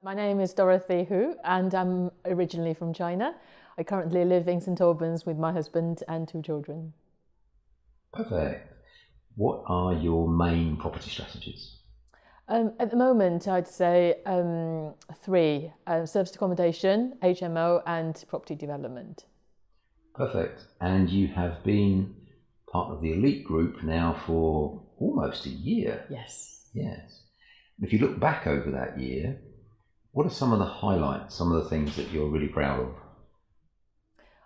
My name is Dorothy Hu, and I'm originally from China. I currently live in St Albans with my husband and 2 children. Perfect. What are your main property strategies? At the moment, I'd say 3, serviced accommodation, HMO and property development. Perfect. And you have been part of the Elite group now for almost a year. Yes. Yes. If you look back over that year, what are some of the highlights, some of the things that you're really proud of?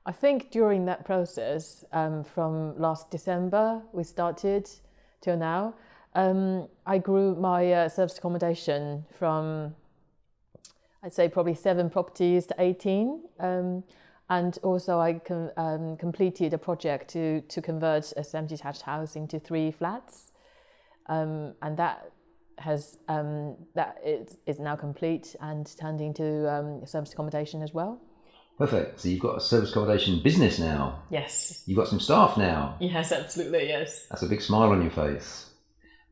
I think during that process, from last December we started till now, I grew my serviced accommodation from, I'd say probably 7 properties to 18. And also I completed a project to convert a semi-detached house into 3 flats. And that is now complete and turned into serviced accommodation as well. Perfect. So you've got a service accommodation business now. Yes. You've got some staff now. Yes, absolutely, yes. That's a big smile on your face.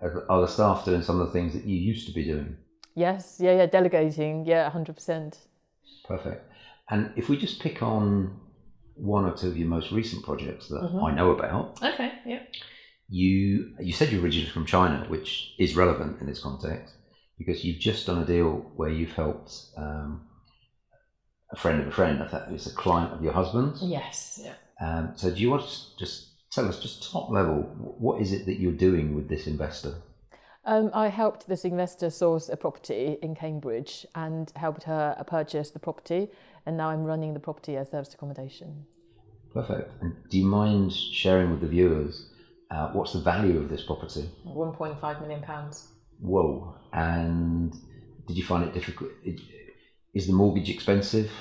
Are the staff doing some of the things that you used to be doing? Yes, yeah, delegating, 100%. Perfect. And if we just pick on 1 or 2 of your most recent projects that I know about. Okay, yeah. You said you're originally from China, which is relevant in this context because you've just done a deal where you've helped a friend of a friend. I thought it was a client of your husband's. Yes, yeah. So do you want to just tell us, just top level, what is it that you're doing with this investor? I helped this investor source a property in Cambridge and helped her purchase the property, and now I'm running the property as serviced accommodation. Perfect. And do you mind sharing with the viewers what's the value of this property? £1.5 million. Whoa. And did you find it difficult? Is the mortgage expensive?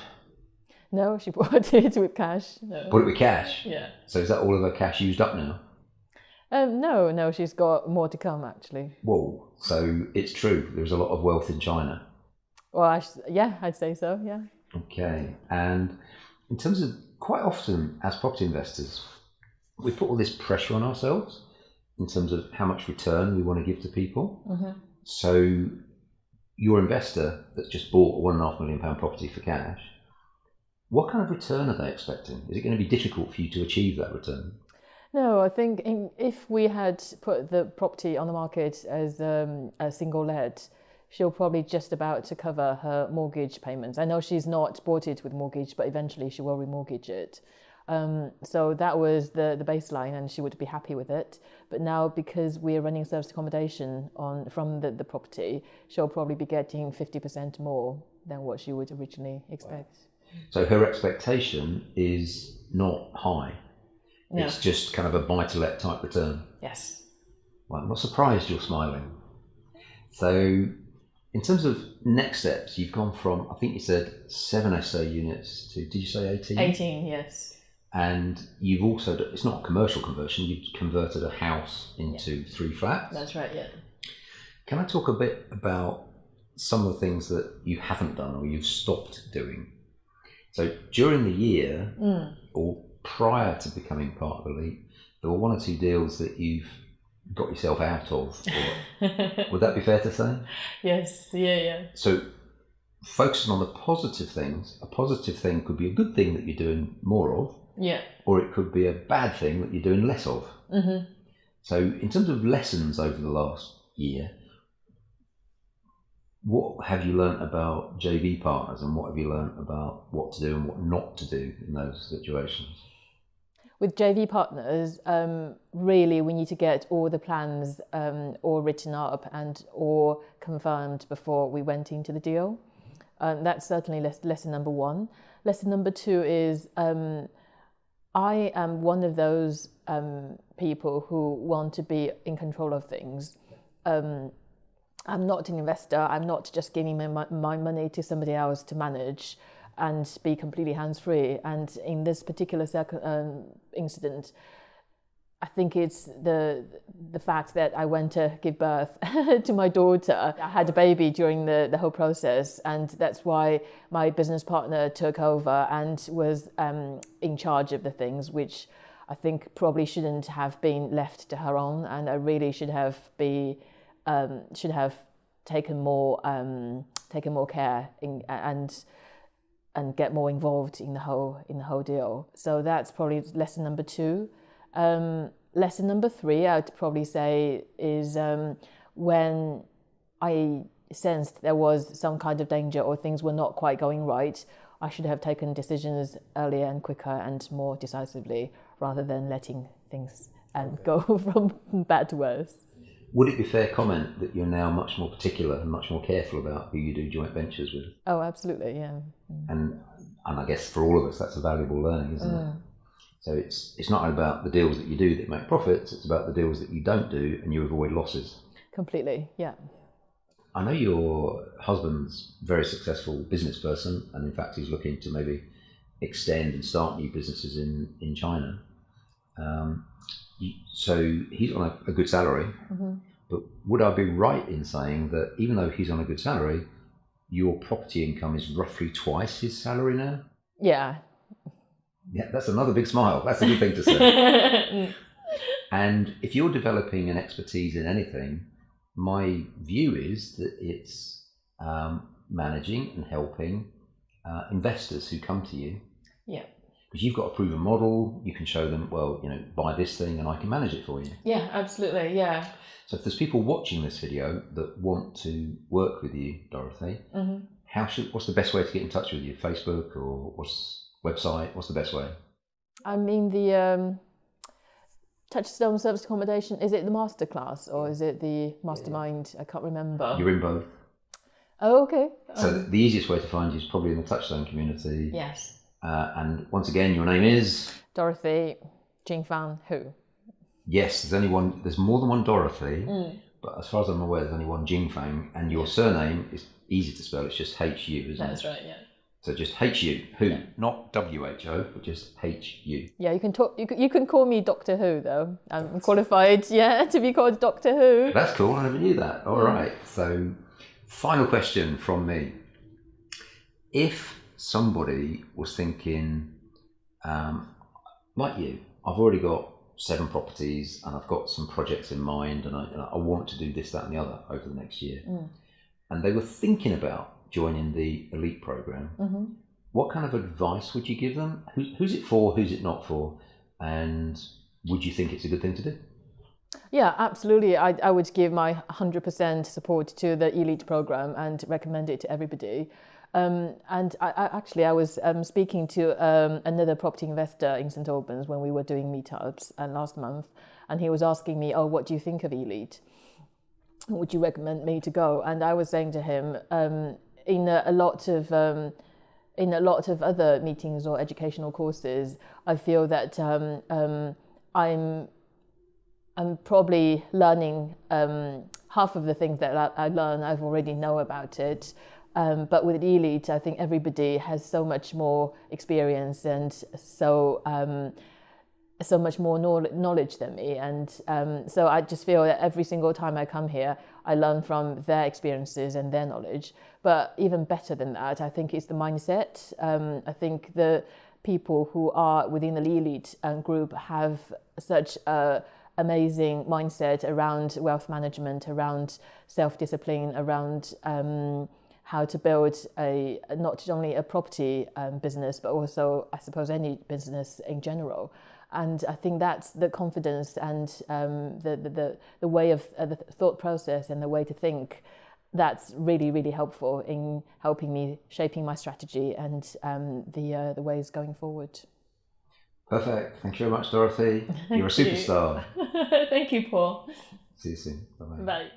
No, she bought it with cash. No. Bought it with cash? Yeah. So is that all of her cash used up now? No, she's got more to come actually. Whoa. So it's true, there's a lot of wealth in China. Well, I'd say so, yeah. Okay. And in terms of, quite often as property investors, we put all this pressure on ourselves in terms of how much return we want to give to people. Mm-hmm. So your investor that's just bought a £1.5 million property for cash, what kind of return are they expecting? Is it going to be difficult for you to achieve that return? No, I think if we had put the property on the market as a single let, she'll probably just about to cover her mortgage payments. I know she's not bought it with mortgage, but eventually she will remortgage it. So that was the baseline, and she would be happy with it. But now, because we're running serviced accommodation from the property, she'll probably be getting 50% more than what she would originally expect. Wow. So her expectation is not high. No. It's just kind of a buy-to-let type return. Yes. Well, I'm not surprised you're smiling. So in terms of next steps, you've gone from, I think you said 7 SA units to, did you say 18? 18, yes. And you've also, it's not a commercial conversion, you've converted a house into 3 flats. That's right, yeah. Can I talk a bit about some of the things that you haven't done or you've stopped doing? So during the year, or prior to becoming part of Elite, there were 1 or 2 deals that you've got yourself out of. Would that be fair to say? Yes, yeah. So focusing on the positive things, a positive thing could be a good thing that you're doing more of. Yeah. Or it could be a bad thing that you're doing less of. Mm-hmm. So in terms of lessons over the last year, what have you learnt about JV partners and what have you learnt about what to do and what not to do in those situations? With JV partners, really we need to get all the plans all written up and all confirmed before we went into the deal. That's certainly lesson number 1. Lesson number 2 is I am one of those people who want to be in control of things. I'm not an investor. I'm not just giving my money to somebody else to manage and be completely hands-free. And in this particular incident, I think it's the fact that I went to give birth to my daughter. I had a baby during the whole process, and that's why my business partner took over and was in charge of the things, which I think probably shouldn't have been left to her own, and I really should have taken more taken more care and get more involved in the whole deal. So that's probably lesson number 2. Lesson number 3, I would probably say, is when I sensed there was some kind of danger or things were not quite going right, I should have taken decisions earlier and quicker and more decisively, rather than letting things go from bad to worse. Would it be fair comment that you're now much more particular and much more careful about who you do joint ventures with? Oh, absolutely, yeah. And I guess for all of us, that's a valuable learning, isn't it? So it's not about the deals that you do that make profits, it's about the deals that you don't do and you avoid losses. Completely, yeah. I know your husband's a very successful business person, and in fact he's looking to maybe extend and start new businesses in China. So he's on a good salary, but would I be right in saying that even though he's on a good salary, your property income is roughly twice his salary now? Yeah. Yeah, that's another big smile. That's a good thing to say. And if you're developing an expertise in anything, my view is that it's managing and helping investors who come to you. Yeah. Because you've got a proven model, you can show them, well, buy this thing and I can manage it for you. Yeah, absolutely, yeah. So if there's people watching this video that want to work with you, Dorothy, what's the best way to get in touch with you? Facebook or website? What's the best way? I mean, the Touchstone service accommodation, is it the masterclass or is it the mastermind? I can't remember. You're in both. Oh, okay. So the easiest way to find you is probably in the Touchstone community. Yes. And once again, your name is? Dorothy Jingfan Hu. Yes, there's more than one Dorothy, but as far as I'm aware, there's only one Jingfang, and your surname is easy to spell, it's just H-U, isn't it? That's right, yeah. So just H-U, Who, not W-H-O, but just H-U. Yeah, you can call me Doctor Who though. I'm qualified, to be called Doctor Who. That's cool, I never knew that. All right, so final question from me. If somebody was thinking, like you, I've already got 7 properties and I've got some projects in mind and I want to do this, that and the other over the next year. And they were thinking about joining the Elite program, what kind of advice would you give them? Who's it for, who's it not for? And would you think it's a good thing to do? Yeah, absolutely. I would give my 100% support to the Elite program and recommend it to everybody. And I was speaking to another property investor in St Albans when we were doing meetups last month, and he was asking me, what do you think of Elite? Would you recommend me to go? And I was saying to him, in a lot of other meetings or educational courses, I feel that I'm probably learning half of the things that I learn, I've already know about it. But with Elite, I think everybody has so much more experience and so much more knowledge than me. And so I just feel that every single time I come here, I learn from their experiences and their knowledge. But even better than that, I think it's the mindset. I think the people who are within the Elite group have such a amazing mindset around wealth management, around self-discipline, around how to build not only a property business, but also, I suppose, any business in general. And I think that's the confidence and the way of the thought process and the way to think that's really, really helpful in helping me shaping my strategy and the ways going forward. Perfect. Thank you very much, Dorothy. You're a superstar. Thank you, Paul. See you soon. Bye-bye. Bye.